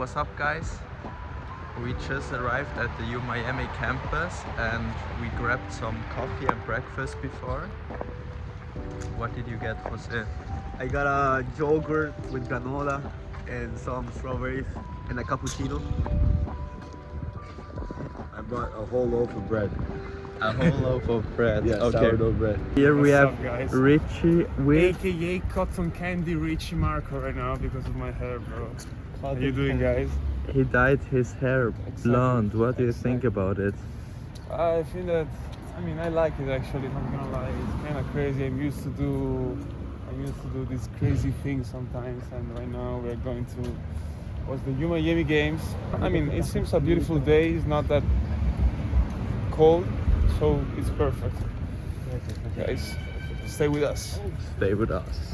What's up, guys? We just arrived at the U Miami campus and we grabbed some coffee and breakfast before. What did you get, Jose? I got a yogurt with granola and some strawberries and a cappuccino. I brought a whole loaf of bread. A whole loaf of bread. Yeah, okay. sourdough bread. Here we What's have up, guys? Richie with AKA Cotton Candy Richie Marco right now because of my hair, bro. How you doing, guys? he dyed his hair Exactly. blonde. What do you think about it? I feel that, I like it actually, if I'm gonna lie. It's kind of crazy. I'm used to do these crazy things sometimes, and right now we're going to watch the U Miami games. It seems a beautiful day. It's not that cold, so it's perfect. Guys, stay with us. Stay with us.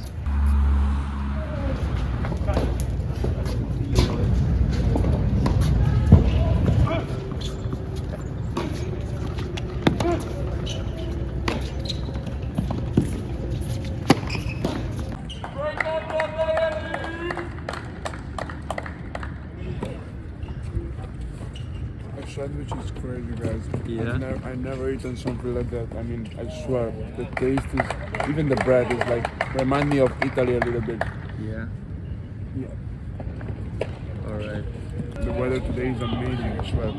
Sandwich is crazy, guys. Yeah. I never eaten something like that. I swear, the taste is, even the bread is like, remind me of Italy a little bit. Yeah. Yeah. Alright. The weather today is amazing, I swear.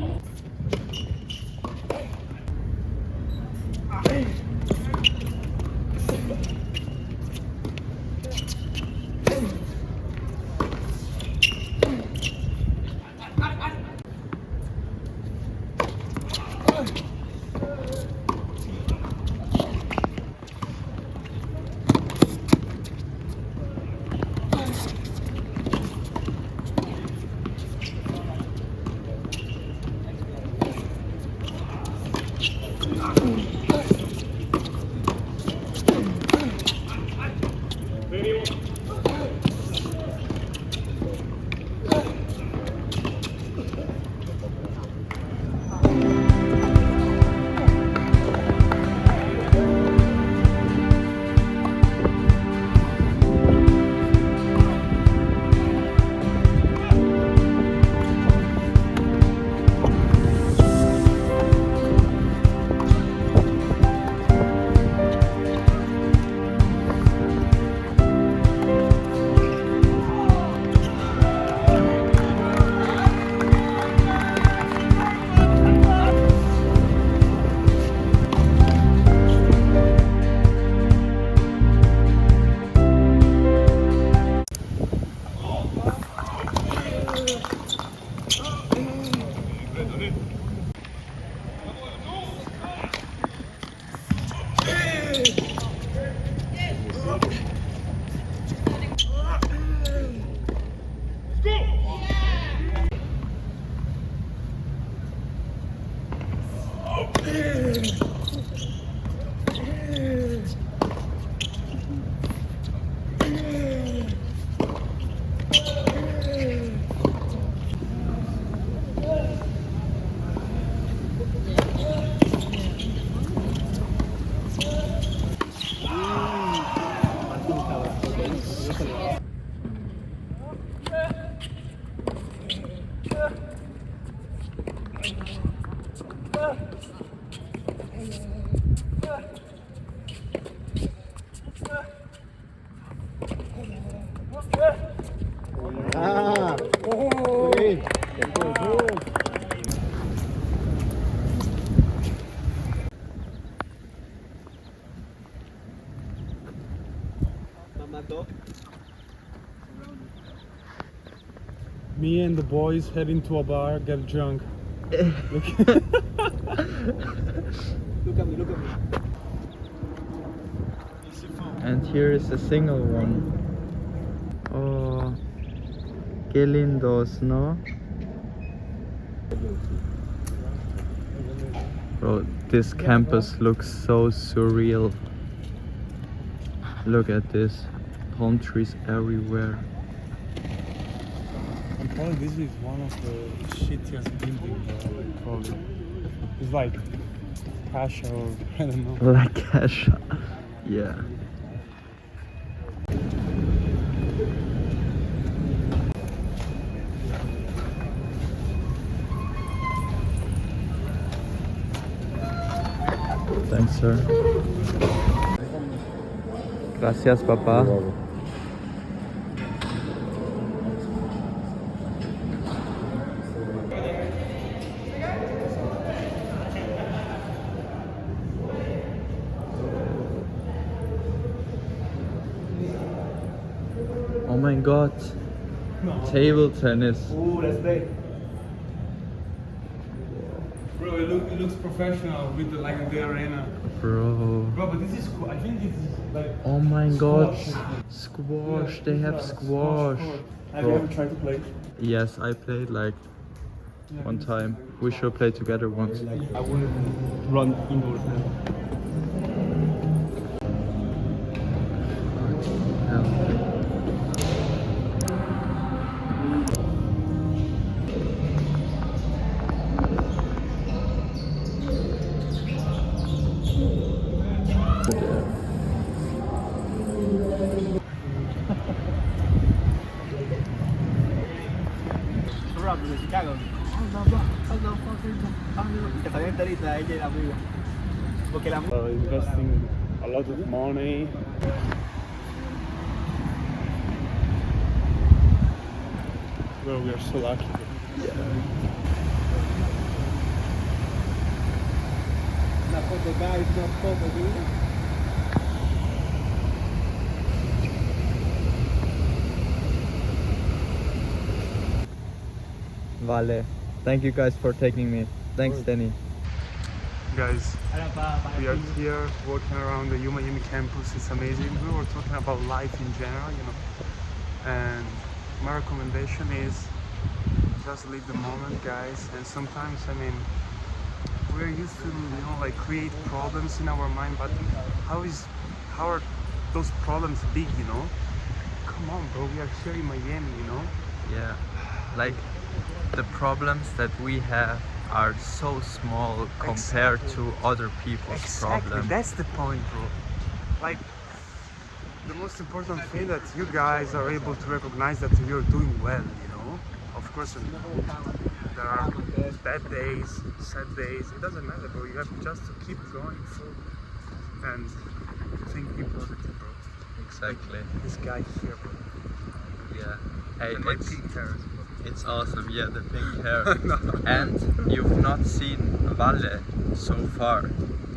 Me and the boys heading to a bar, get drunk. Look at me, look at me. And here is a single one. Oh, qué lindos, ¿no? Bro, this campus looks so surreal. Look at this. Palm trees everywhere. I'm probably this is one of the shittiest buildings, probably. It's like Pasha or I don't know. Like Kesha. Yeah. sir. Gracias, papá. Oh my god. Table tennis. Ooh, let's play. Bro, it looks professional with the arena. Bro. Bro, but this is cool. I think this is like. Oh my god. Squash. Squash. Yeah, They yeah, have squash. Have you ever tried to play? Yes, I played like one time. We should play together once. I wouldn't run indoors now. Investing a lot of money. Bro, we are so lucky. Vale. Thank you guys for taking me. Thanks, Danny. Guys, we are here walking around the Miami campus. It's amazing. We were talking about life in general, you know, and my recommendation is just live the moment, guys. And sometimes, I mean, we're used to, you know, like create problems in our mind, but how are those problems big, you know? Come on, bro, we are here in Miami, you know? Yeah. Like the problems that we have are so small compared to other people's problems. That's the point, bro. Like, the most important thing that you guys are able to recognize that you're doing well, you know? Of course, there are bad days, sad days, it doesn't matter, bro. You have just to keep going through and thinking positive, bro. Exactly. Like this guy here, bro. Yeah. Hey, And my pink hairs, bro. it's awesome. Yeah, the pink hair. And you've not seen Valle so far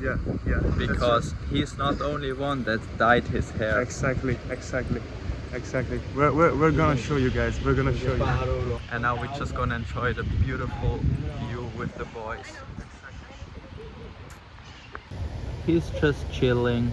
Yeah, yeah. that's because he's not only one that dyed his hair. Exactly. We're gonna show you guys. We're gonna show you. And now we're just gonna enjoy the beautiful view with the boys. He's just chilling.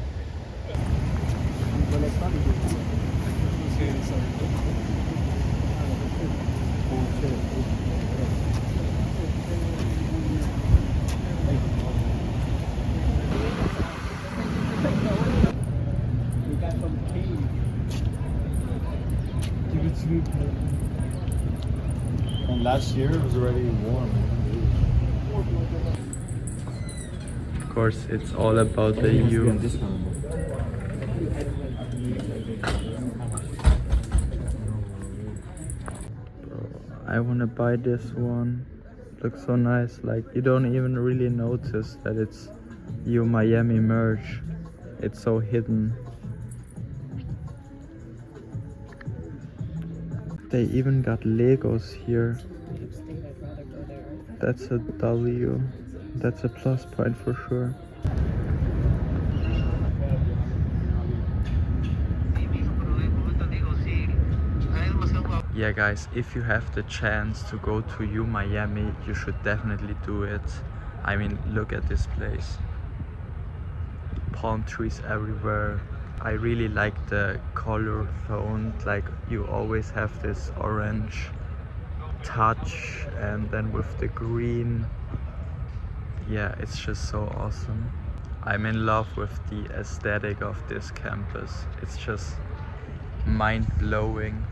And last year it was already warm. Of course, it's all about the view. I wanna buy this one. Looks so nice. Like you don't even really notice that it's Miami merch. It's so hidden. They even got Legos here. That's a W. That's a plus point for sure. Yeah guys, if you have the chance to go to Miami, you should definitely do it. I mean, look at this place. Palm trees everywhere. I really like the color tone, like you always have this orange touch and then with the green. Yeah, it's just so awesome. I'm in love with the aesthetic of this campus. It's just mind-blowing.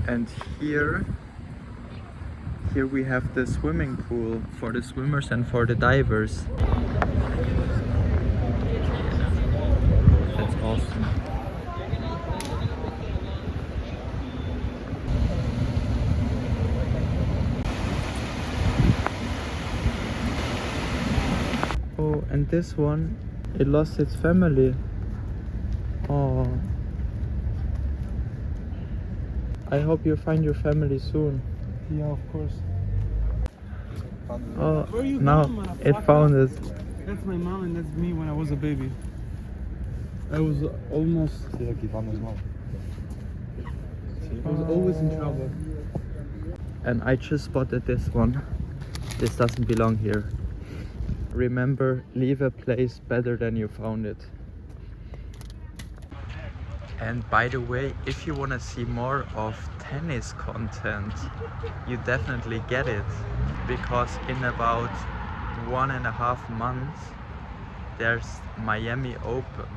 And here we have the swimming pool for the swimmers and for the divers. That's awesome. Oh, and this one It lost its family. Oh. I hope you find your family soon. Yeah, of course. Oh, Where you now going, it motherfucker? found it. That's my mom and that's me when I was a baby. I was almost. See, aqui vamos mal. I was always in trouble. And I just spotted this one. This doesn't belong here. Remember, leave a place better than you found it. And by the way, if you want to see more of tennis content, you definitely get it. Because in about 1.5 months, there's Miami Open.